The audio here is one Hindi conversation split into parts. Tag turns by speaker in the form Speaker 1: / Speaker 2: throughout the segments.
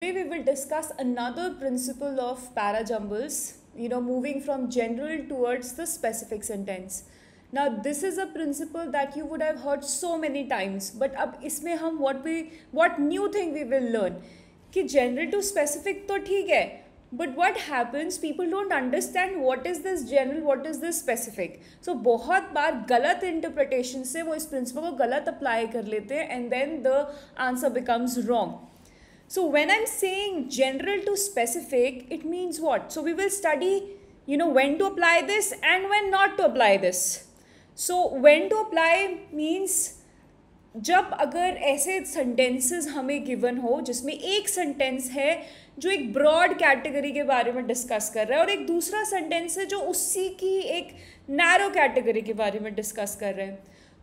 Speaker 1: Today we will discuss another principle of parajumbles, moving from general towards the specific sentence. Now this is a principle that you would have heard so many times, but अब इसमें हम what new thing we will learn कि general to specific तो ठीक है, but what happens, people don't understand what is this general, what is this specific. So बहुत बार गलत interpretation से वो इस principle को गलत apply कर लेते हैं and then the answer becomes wrong. So when I'm saying general to specific, it means what? So we will study, when to apply this and when not to apply this. So when to apply means जब अगर ऐसे sentences हमें given हो जिसमें एक sentence है जो एक broad category के बारे में discuss कर रहा है और एक दूसरा sentence है जो उसी की एक narrow category के बारे में discuss कर रहा है,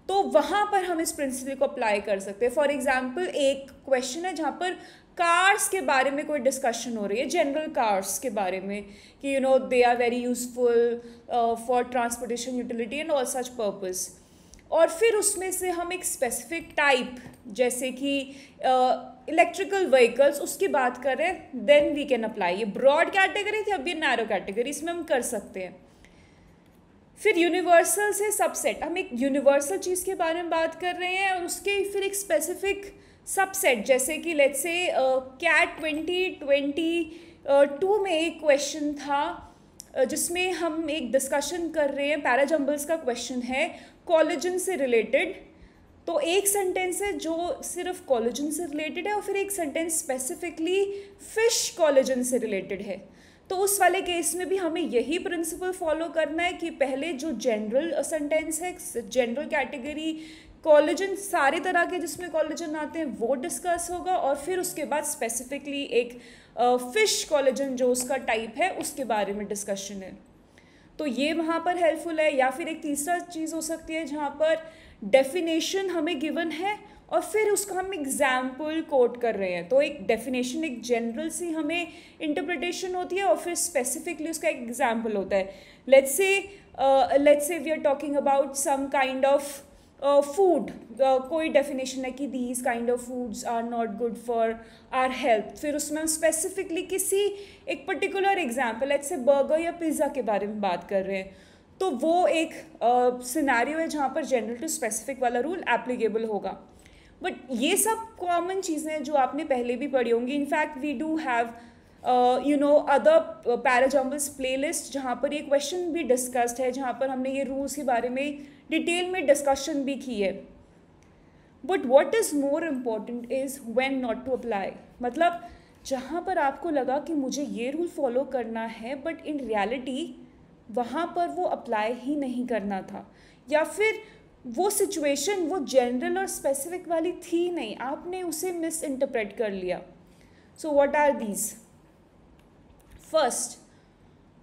Speaker 1: तो वहाँ पर हम इस प्रिंसिपल को अप्लाई कर सकते हैं. फॉर एग्जाम्पल एक क्वेश्चन है जहाँ पर कार्स के बारे में कोई डिस्कशन हो रही है, जनरल कार्स के बारे में कि they are very useful for transportation utility and all such purpose. और फिर उसमें से हम एक स्पेसिफिक टाइप जैसे कि इलेक्ट्रिकल व्हीकल्स उसकी बात करें, देन वी कैन अप्लाई. ये ब्रॉड कैटेगरी थी, अब ये नैरो कैटेगरी, इसमें हम कर सकते हैं. फिर यूनिवर्सल से सबसेट, हम एक यूनिवर्सल चीज़ के बारे में बात कर रहे हैं और उसके फिर एक स्पेसिफिक सबसेट जैसे कि लेट्स से कैट 2022 में एक क्वेश्चन था जिसमें हम एक डिस्कशन कर रहे हैं, पैराजम्बल्स का क्वेश्चन है कोलेजन से रिलेटेड. तो एक सेंटेंस है जो सिर्फ कोलेजन से रिलेटेड है और फिर एक सेंटेंस स्पेसिफिकली फिश कोलेजन से रिलेटेड है. तो उस वाले केस में भी हमें यही प्रिंसिपल फॉलो करना है कि पहले जो जनरल सेंटेंस है, जनरल कैटेगरी कोलेजन, सारे तरह के जिसमें कोलेजन आते हैं वो डिस्कस होगा और फिर उसके बाद स्पेसिफिकली एक फिश कोलेजन जो उसका टाइप है उसके बारे में डिस्कशन है. तो ये वहाँ पर हेल्पफुल है. या फिर एक तीसरा चीज़ हो सकती है जहाँ पर डेफिनेशन हमें गिवन है और फिर उसका हम एग्जाम्पल कोट कर रहे हैं. तो एक डेफिनेशन एक जनरल सी हमें इंटरप्रिटेशन होती है और फिर स्पेसिफिकली उसका एक एग्जाम्पल होता है. Let's say we are talking about some kind of food, कोई डेफिनेशन है कि these kind of foods are not good for our health. फिर उसमें हम स्पेसिफिकली किसी एक particular example let's say burger या पिज़्ज़ा के बारे में बात कर रहे हैं, तो वो एक सिनेरियो है जहाँ पर जनरल टू स्पेसिफिक वाला रूल एप्लीकेबल होगा. बट ये सब कॉमन चीज़ें हैं जो आपने पहले भी पढ़ी होंगी. In fact we do have other parajumbles playlist जहाँ पर ये क्वेश्चन भी डिस्कस्ड है, जहाँ पर हमने ये रूल्स के बारे में डिटेल में डिस्कशन भी की है. But what is more important is when not to apply. मतलब जहाँ पर आपको लगा कि मुझे ये रूल फॉलो करना है बट इन रियलिटी वहाँ पर वो अप्लाई ही नहीं करना था, या फिर वो सिचुएशन वो जनरल और स्पेसिफिक वाली थी नहीं, आपने उसे मिस इंटरप्रेट कर लिया. So what are these? First,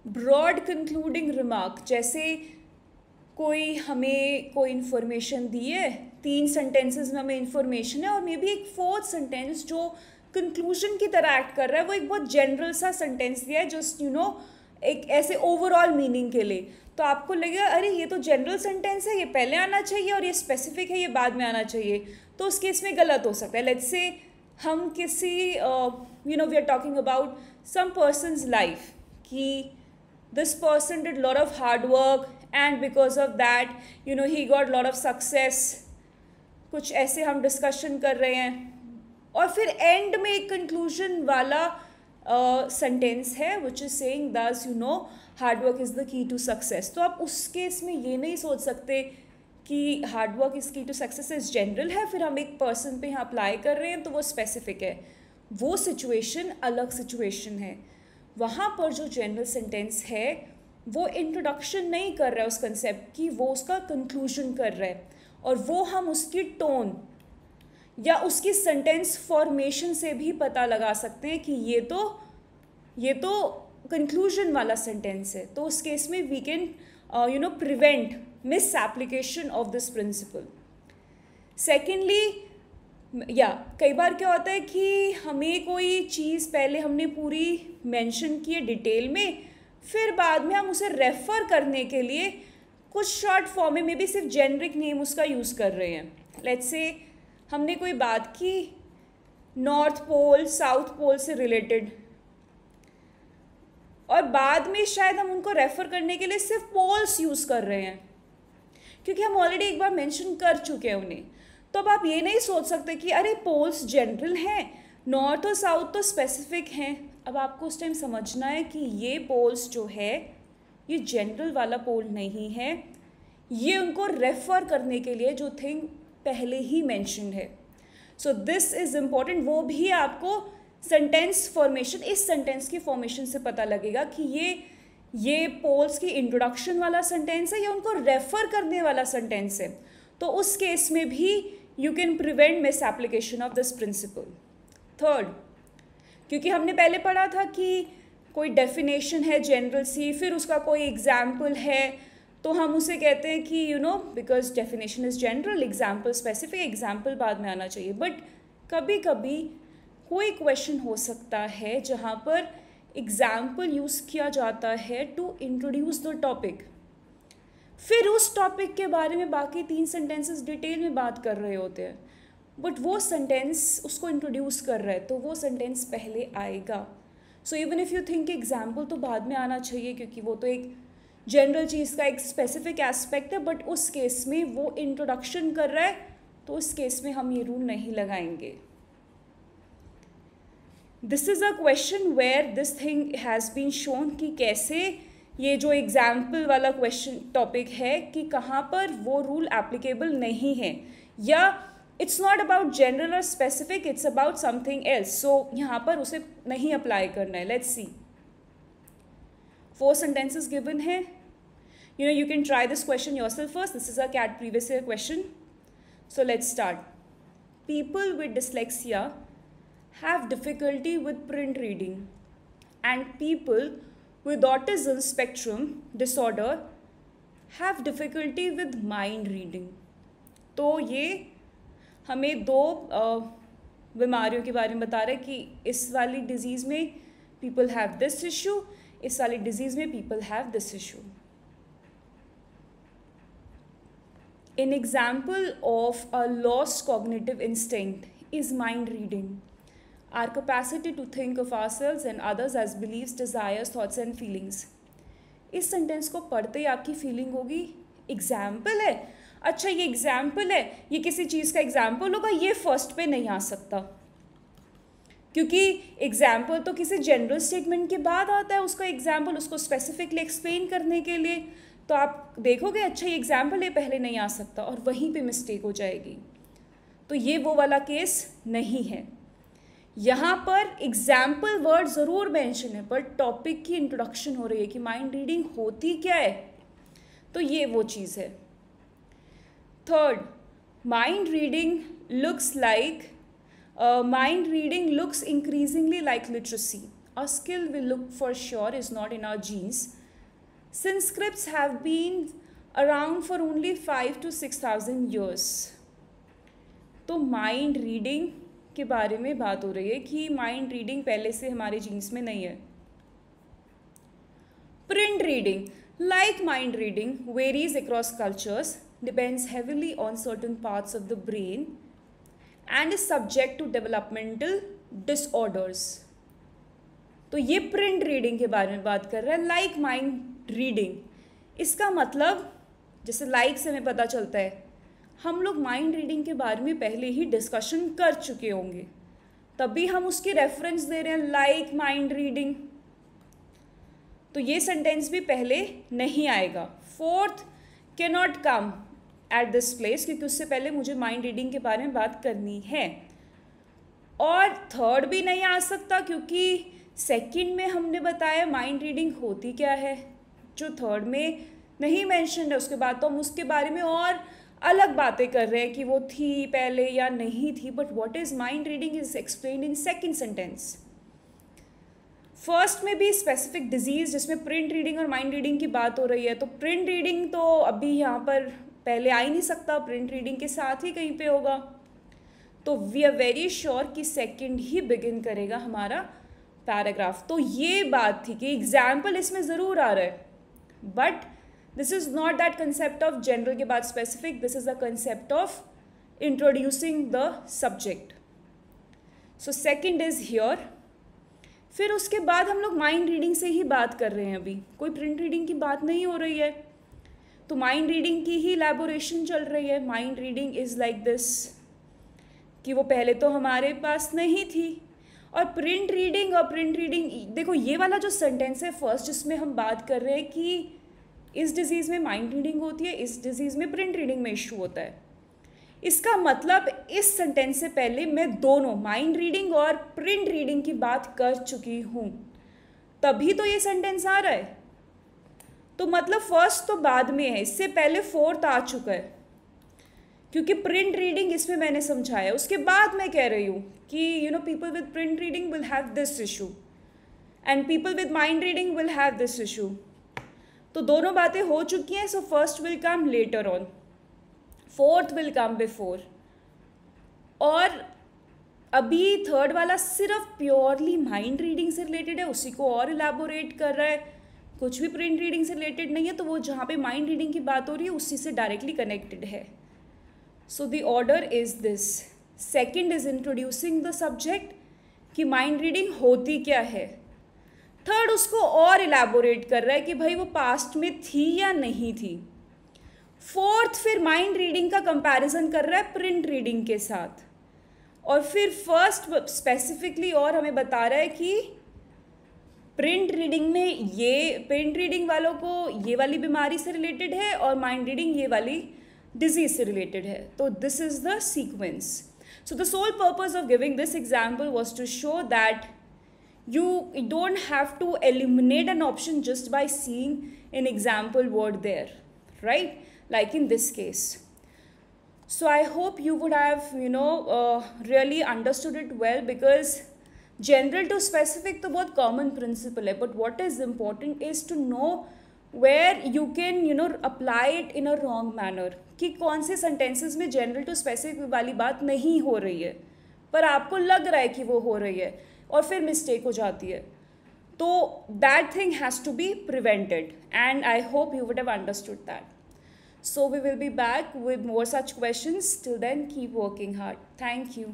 Speaker 1: broad concluding remark. जैसे कोई हमें कोई इन्फॉर्मेशन दी है, 3 सेंटेंसेस में हमें इन्फॉर्मेशन है और मे बी एक 4th सेंटेंस जो कंक्लूजन की तरह एक्ट कर रहा है, वो एक बहुत जनरल सा सेंटेंस दिया है जस्ट एक ऐसे ओवरऑल मीनिंग के लिए. तो आपको लगेगा अरे ये तो जनरल सेंटेंस है, ये पहले आना चाहिए और ये स्पेसिफिक है, ये बाद में आना चाहिए. तो उस केस में गलत हो सकता है. लेट्स से हम किसी we are talking about some person's life कि this person did lot of hard work and because of that he got lot of success. कुछ ऐसे हम डिस्कशन कर रहे हैं और फिर एंड में एक कंक्लूजन वाला सेंटेंस है which is saying this hard work is the key to success. तो आप उस केस में ये नहीं सोच सकते कि हार्डवर्क इज़ की टू सक्सेस इज जनरल है, फिर हम एक पर्सन पे यहाँ अप्लाई कर रहे हैं तो वो स्पेसिफिक है. वो सिचुएशन अलग सिचुएशन है. वहाँ पर जो जनरल सेंटेंस है वो इंट्रोडक्शन नहीं कर रहा है उस कंसेप्ट की, वो उसका कंक्लूजन कर रहा है और वो हम उसकी टोन या उसकी सेंटेंस फॉर्मेशन से भी पता लगा सकते हैं कि ये तो कंक्लूजन वाला सेंटेंस है. तो उस केस में we can prevent misapplication of this principle. Secondly, कई बार क्या होता है कि हमें कोई चीज़ पहले हमने पूरी मेंशन की है डिटेल में, फिर बाद में हम उसे रेफ़र करने के लिए कुछ शॉर्ट फॉर्म में भी सिर्फ जेनरिक नेम उसका यूज़ कर रहे हैं. लेट्स से हमने कोई बात की नॉर्थ पोल साउथ पोल से रिलेटेड, और बाद में शायद हम उनको रेफर करने के लिए सिर्फ पोल्स यूज़ कर रहे हैं, क्योंकि हम ऑलरेडी एक बार मेंशन कर चुके हैं उन्हें। तो अब आप ये नहीं सोच सकते कि अरे पोल्स जनरल हैं, नॉर्थ और साउथ तो स्पेसिफिक हैं। अब आपको उस टाइम समझना है कि ये पोल्स जो है ये जनरल वाला पोल नहीं है, ये उनको रेफर करने के लिए जो थिंग पहले ही मेंशन है। So this is important. वो भी आपको सेंटेंस फॉर्मेशन, इस सेंटेंस की फॉर्मेशन से पता लगेगा कि ये पोल्स की इंट्रोडक्शन वाला सेंटेंस है या उनको रेफर करने वाला सेंटेंस है। तो उस केस में भी you can prevent misapplication of this principal. Third, क्योंकि हमने पहले पढ़ा था कि कोई डेफिनेशन है जनरल सी, फिर उसका कोई एग्जाम्पल है, तो हम उसे कहते हैं कि because definition is general, example specific, example बाद में आना चाहिए। बट कभी कभी कोई क्वेश्चन हो सकता है जहाँ पर एग्जाम्पल यूज़ किया जाता है टू इंट्रोड्यूस द टॉपिक, फिर उस टॉपिक के बारे में बाकी 3 सेंटेंसेस डिटेल में बात कर रहे होते हैं, बट वो सेंटेंस उसको इंट्रोड्यूस कर रहा है तो वो सेंटेंस पहले आएगा। So even if you think example तो बाद में आना चाहिए, क्योंकि वो तो एक जनरल चीज़ का एक स्पेसिफिक एस्पेक्ट है, बट उस केस में वो इंट्रोडक्शन कर रहा है, तो उस केस में हम ये रूल नहीं लगाएंगे। This is a question where this thing has been shown कि कैसे ये जो एग्जाम्पल वाला क्वेश्चन टॉपिक है कि कहाँ पर वो रूल एप्लीकेबल नहीं है, या इट्स नॉट अबाउट जनरल और specific, it's about something else. So यहाँ पर उसे नहीं अप्लाई करना है। लेट्स सी, 4 sentences given है। You can try this question yourself first. This is a CAT previous year question. So let's start. People with dyslexia have difficulty with print reading, and people with autism spectrum disorder have difficulty with mind reading. तो ये हमें 2 बीमारियों के बारे में बता रहे हैं कि इस वाली डिजीज़ में people have this issue, इस वाली डिजीज़ में people have this issue. An example of a lost cognitive instinct is mind reading. Our capacity to think of ourselves and others as beliefs, desires, thoughts and feelings. इस सेंटेंस को पढ़ते ही आपकी फीलिंग होगी एग्जाम्पल है, अच्छा ये एग्जाम्पल है, ये किसी चीज़ का एग्जाम्पल होगा, ये फर्स्ट पे नहीं आ सकता, क्योंकि एग्जाम्पल तो किसी जनरल स्टेटमेंट के बाद आता है, उसका एग्जाम्पल उसको स्पेसिफिकली एक्सप्लेन करने के लिए। तो आप देखोगे अच्छा ये एग्जाम्पल है, पहले नहीं आ सकता, और वहीं पे मिस्टेक हो जाएगी। तो ये वो वाला केस नहीं है। यहाँ पर एग्जाम्पल वर्ड ज़रूर मेंशन है, पर टॉपिक की इंट्रोडक्शन हो रही है कि माइंड रीडिंग होती क्या है, तो ये वो चीज़ है। Third, mind reading looks increasingly like literacy. A skill we look for sure is not in our genes, since scripts have been around for only 5,000 to 6,000 years. तो माइंड रीडिंग के बारे में बात हो रही है कि माइंड रीडिंग पहले से हमारे जीन्स में नहीं है। Print reading, like mind reading, varies across cultures, depends heavily on certain parts of the brain and is subject to developmental disorders. तो ये प्रिंट रीडिंग के बारे में बात कर रहा है, लाइक माइंड रीडिंग। इसका मतलब जैसे लाइक से हमें पता चलता है हम लोग माइंड रीडिंग के बारे में पहले ही डिस्कशन कर चुके होंगे, तभी हम उसकी रेफरेंस दे रहे हैं लाइक माइंड रीडिंग। तो ये सेंटेंस भी पहले नहीं आएगा। Fourth, can not come at this place, क्योंकि उससे पहले मुझे माइंड रीडिंग के बारे में बात करनी है। और थर्ड भी नहीं आ सकता, क्योंकि सेकंड में हमने बताया माइंड रीडिंग होती क्या है, जो थर्ड में नहीं मेंशन है। उसके बाद तो हम उसके बारे में और अलग बातें कर रहे हैं कि वो थी पहले या नहीं थी, but what is mind reading is explained in second sentence. First में भी स्पेसिफिक डिजीज़ जिसमें प्रिंट रीडिंग और माइंड रीडिंग की बात हो रही है, तो प्रिंट रीडिंग तो अभी यहाँ पर पहले आ ही नहीं सकता, प्रिंट रीडिंग के साथ ही कहीं पे होगा। तो वी आर वेरी श्योर कि सेकंड ही बिगिन करेगा हमारा पैराग्राफ। तो ये बात थी कि एग्जाम्पल इसमें ज़रूर आ रहा है, but this is not that concept of general के बाद specific, this is the concept of introducing the subject. So second is here. फिर उसके बाद हम लोग माइंड रीडिंग से ही बात कर रहे हैं, अभी कोई प्रिंट रीडिंग की बात नहीं हो रही है, तो माइंड रीडिंग की ही इलैबोरेशन चल रही है। Mind reading is like this कि वो पहले तो हमारे पास नहीं थी, और प्रिंट रीडिंग देखो ये वाला जो सेंटेंस है फर्स्ट, जिसमें हम बात कर रहे हैं कि इस डिजीज़ में माइंड रीडिंग होती है, इस डिजीज़ में प्रिंट रीडिंग में इशू होता है। इसका मतलब इस सेंटेंस से पहले मैं दोनों माइंड रीडिंग और प्रिंट रीडिंग की बात कर चुकी हूँ, तभी तो ये सेंटेंस आ रहा है। तो मतलब फर्स्ट तो बाद में है, इससे पहले फोर्थ आ चुका है, क्योंकि प्रिंट रीडिंग इसमें मैंने समझाया। उसके बाद मैं कह रही हूँ कि people with print reading will have this issue and people with mind reading will have this issue. तो दोनों बातें हो चुकी हैं। So first will come later on, fourth will come before. और अभी थर्ड वाला सिर्फ प्योरली माइंड रीडिंग से रिलेटेड है, उसी को और इलैबोरेट कर रहा है, कुछ भी प्रिंट रीडिंग से रिलेटेड नहीं है। तो वो जहाँ पे माइंड रीडिंग की बात हो रही है उसी से डायरेक्टली कनेक्टेड है। So the order is this. Second is introducing the subject कि माइंड रीडिंग होती क्या है। थर्ड उसको और इलैबोरेट कर रहा है कि भाई वो पास्ट में थी या नहीं थी। फोर्थ फिर माइंड रीडिंग का कंपैरिजन कर रहा है प्रिंट रीडिंग के साथ। और फिर फर्स्ट स्पेसिफिकली और हमें बता रहा है कि प्रिंट रीडिंग में ये, प्रिंट रीडिंग वालों को ये वाली बीमारी से रिलेटेड है और माइंड रीडिंग ये वाली डिजीज से रिलेटेड है। तो this is the sequence. So the sole purpose of giving this example was to show that you don't have to eliminate an option just by seeing an example word there, right? Like in this case. So I hope you would have really understood it well, because general to specific तो बहुत common principle है, but what is important is to know where you can apply it in a wrong manner, कि कौन से sentences में general to specific वाली बात नहीं हो रही है पर आपको लग रहा है कि वो हो रही है और फिर मिस्टेक हो जाती है। तो that thing has to be prevented and I hope you would have understood that. So we will be back with more such questions. Till then keep working hard. Thank you.